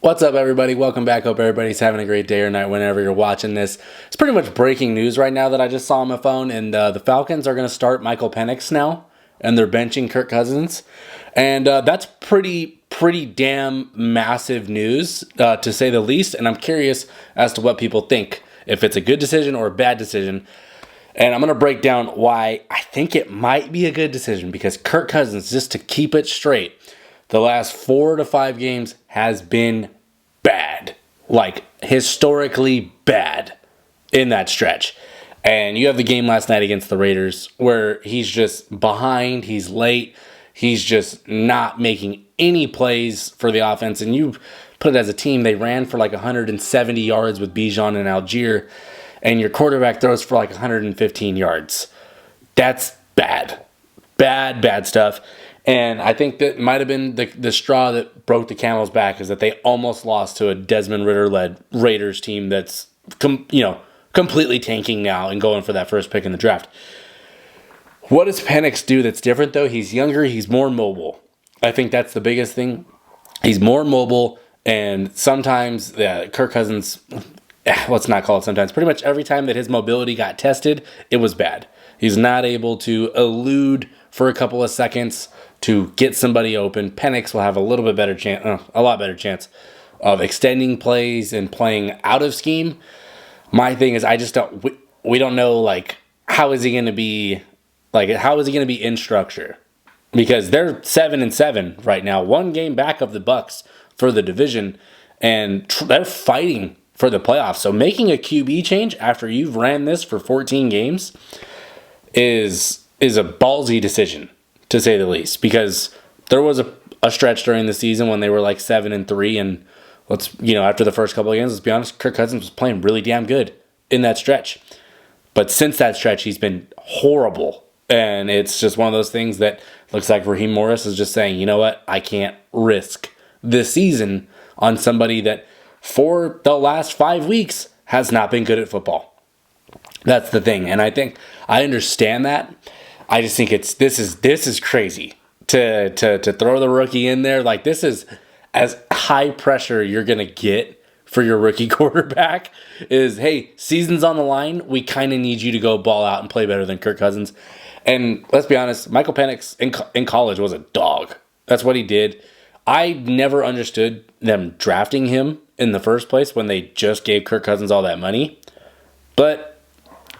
What's up, everybody? Welcome back. Hope everybody's having a great day or night whenever you're watching this. It's pretty much breaking news right now that I just saw on my phone, and the Falcons are going to start Michael Penix now, and they're benching Kirk Cousins. And that's pretty damn massive news, to say the least, and I'm curious as to what people think, if it's a good decision or a bad decision. And I'm going to break down why I think it might be a good decision, because Kirk Cousins, just to keep it straight, the last 4 to 5 games has been bad. Like, historically bad in that stretch. And you have the game last night against the Raiders where he's just behind, he's late, he's just not making any plays for the offense. And you put it as a team, they ran for like 170 yards with Bijan and Algier, and your quarterback throws for like 115 yards. That's bad. Bad stuff. And I think that might have been the straw that broke the camel's back, is that they almost lost to a Desmond Ritter-led Raiders team that's completely tanking now and going for that first pick in the draft. What does Penix do that's different, though? He's younger. He's more mobile. I think that's the biggest thing. He's more mobile, and sometimes Kirk Cousins, let's not call it sometimes, pretty much every time that his mobility got tested, it was bad. He's not able to elude for a couple of seconds to get somebody open. Penix will have a little bit better chance, a lot better chance of extending plays and playing out of scheme. My thing is, I just don't. We don't know, like, how is he going to be in structure, because they're 7-7 right now, one game back of the Bucs for the division, and they're fighting for the playoffs. So making a QB change after you've ran this for 14 games is a ballsy decision, to say the least, because there was a stretch during the season when they were like 7-3, and after the first couple of games, let's be honest, Kirk Cousins was playing really damn good in that stretch. But since that stretch, he's been horrible, and it's just one of those things that looks like Raheem Morris is just saying, you know what, I can't risk this season on somebody that for the last 5 weeks has not been good at football. That's the thing, and I understand that. I just think this is crazy to throw the rookie in there. Like, this is as high pressure you're gonna get for your rookie quarterback. Is, hey, season's on the line. We kind of need you to go ball out and play better than Kirk Cousins. And let's be honest, Michael Penix in college was a dog. That's what he did. I never understood them drafting him in the first place when they just gave Kirk Cousins all that money. But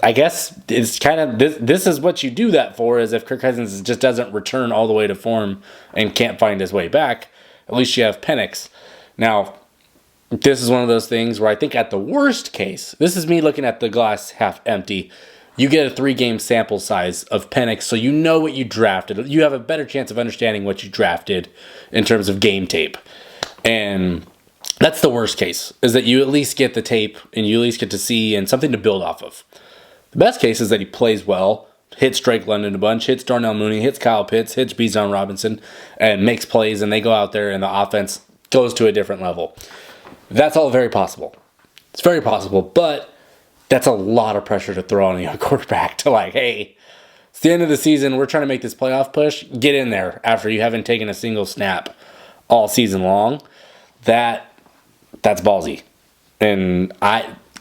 I guess it's kind of this is what you do that for, is if Kirk Cousins just doesn't return all the way to form and can't find his way back, at least you have Penix. Now, this is one of those things where I think at the worst case, this is me looking at the glass half empty, you get a 3-game sample size of Penix, so you know what you drafted. You have a better chance of understanding what you drafted in terms of game tape. And that's the worst case, is that you at least get the tape and you at least get to see and something to build off of. The best case is that he plays well, hits Drake London a bunch, hits Darnell Mooney, hits Kyle Pitts, hits Bijan Robinson, and makes plays, and they go out there and the offense goes to a different level. That's all very possible. It's very possible, but that's a lot of pressure to throw on a young quarterback to, like, hey, it's the end of the season, we're trying to make this playoff push, get in there after you haven't taken a single snap all season long. That's ballsy. And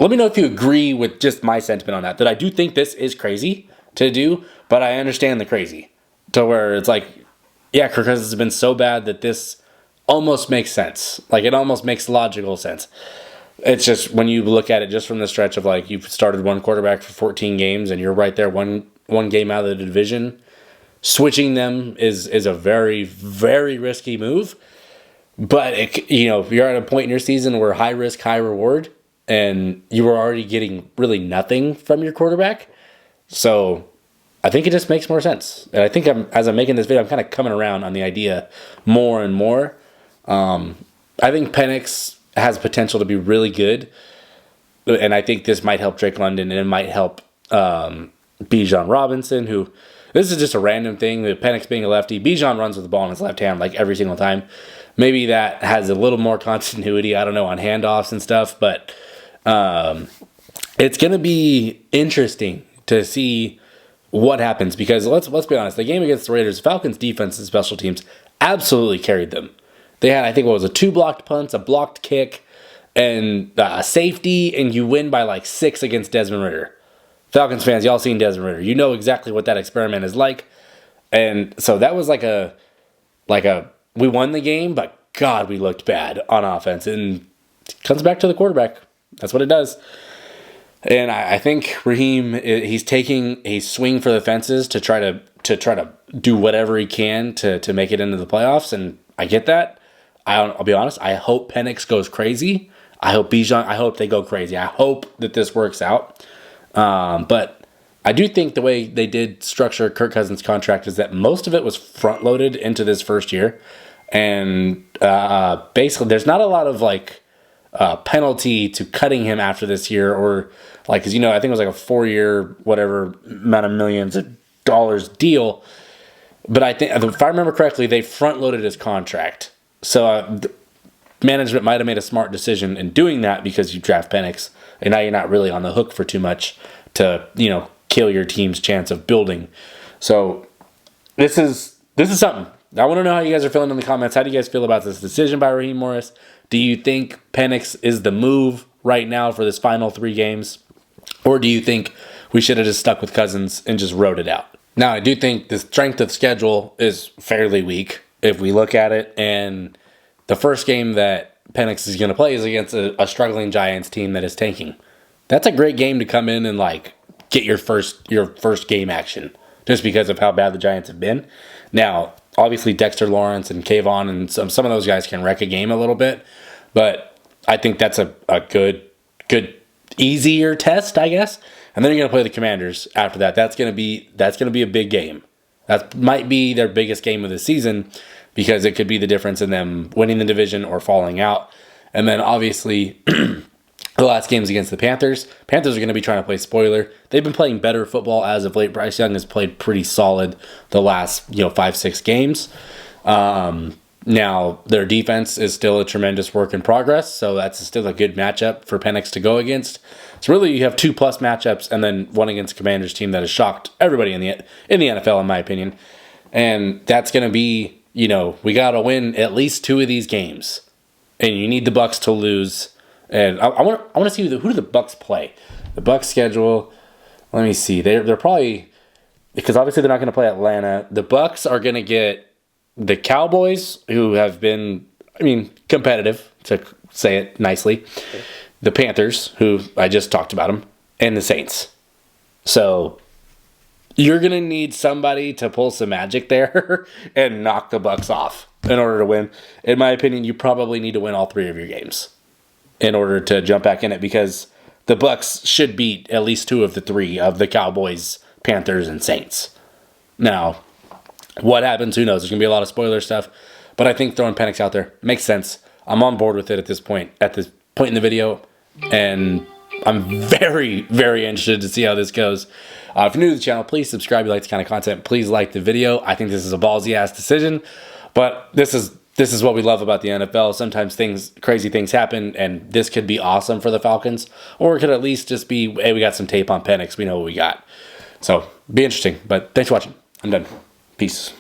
let me know if you agree with just my sentiment on that I do think this is crazy to do, but I understand the crazy. To where it's like, yeah, Kirk Cousins has been so bad that this almost makes sense. Like, it almost makes logical sense. It's just when you look at it just from the stretch of, like, you've started one quarterback for 14 games and you're right there one game out of the division, switching them is a very, very risky move. But if you're at a point in your season where high risk, high reward, and you were already getting really nothing from your quarterback. So I think it just makes more sense. And I think as I'm making this video, I'm kind of coming around on the idea more and more. I think Penix has potential to be really good. And I think this might help Drake London, and it might help Bijan Robinson, who, this is just a random thing. With Penix being a lefty, Bijan runs with the ball in his left hand like every single time. Maybe that has a little more continuity, I don't know, on handoffs and stuff, but it's going to be interesting to see what happens, because let's be honest, the game against the Raiders, Falcons defense and special teams absolutely carried them. They had, I think, what was it, 2 blocked punts, a blocked kick, and a safety, and you win by like 6 against Desmond Ritter. Falcons fans, y'all seen Desmond Ritter. You know exactly what that experiment is like. And so that was like a we won the game, but God, we looked bad on offense. And it comes back to the quarterback. That's what it does. And I think Raheem, he's taking a swing for the fences to try to do whatever he can to make it into the playoffs. And I get that. I'll be honest. I hope Penix goes crazy. I hope Bijan. I hope they go crazy. I hope that this works out. But I do think the way they did structure Kirk Cousins' contract is that most of it was front loaded into this first year, and basically there's not a lot of like penalty to cutting him after this year, or like, because I think it was like a 4-year whatever amount of millions of dollars deal. But I think, if I remember correctly, they front loaded his contract, so management might have made a smart decision in doing that, because you draft Penix and now you're not really on the hook for too much to kill your team's chance of building. So this is something. I want to know how you guys are feeling in the comments. How do you guys feel about this decision by Raheem Morris? Do you think Penix is the move right now for this final 3 games? Or do you think we should have just stuck with Cousins and just rode it out? Now, I do think the strength of schedule is fairly weak if we look at it. And the first game that Penix is going to play is against a struggling Giants team that is tanking. That's a great game to come in and like get your first game action, just because of how bad the Giants have been. Now, obviously Dexter Lawrence and Kayvon and some of those guys can wreck a game a little bit, but I think that's a good easier test, I guess. And then you're going to play the Commanders after that. That's going to be a big game. That might be their biggest game of the season, because it could be the difference in them winning the division or falling out. And then obviously the last game's against the Panthers. Panthers are going to be trying to play spoiler. They've been playing better football as of late. Bryce Young has played pretty solid the last 5-6 games. Now, their defense is still a tremendous work in progress, so that's still a good matchup for Penix to go against. So really, you have 2+ matchups, and then one against Commanders team that has shocked everybody in the NFL, in my opinion. And that's going to be, we got to win at least 2 of these games, and you need the Bucs to lose. And I want to see who do the Bucs play. The Bucs schedule. Let me see. They're probably, because obviously they're not going to play Atlanta. The Bucs are going to get the Cowboys, who have been, competitive, to say it nicely. The Panthers, who I just talked about them, and the Saints. So you're going to need somebody to pull some magic there and knock the Bucs off in order to win. In my opinion, you probably need to win all 3 of your games in order to jump back in it, because the Bucs should beat at least 2 of the 3 of the Cowboys, Panthers, and Saints. Now, what happens? Who knows? There's going to be a lot of spoiler stuff, but I think throwing Penix out there makes sense. I'm on board with it at this point in the video, and I'm very, very interested to see how this goes. If you're new to the channel, please subscribe if you like this kind of content. Please like the video. I think this is a ballsy-ass decision, but this is what we love about the NFL. Sometimes crazy things happen, and this could be awesome for the Falcons, or it could at least just be, hey, we got some tape on Penix. We know what we got. So, be interesting. But thanks for watching. I'm done. Peace.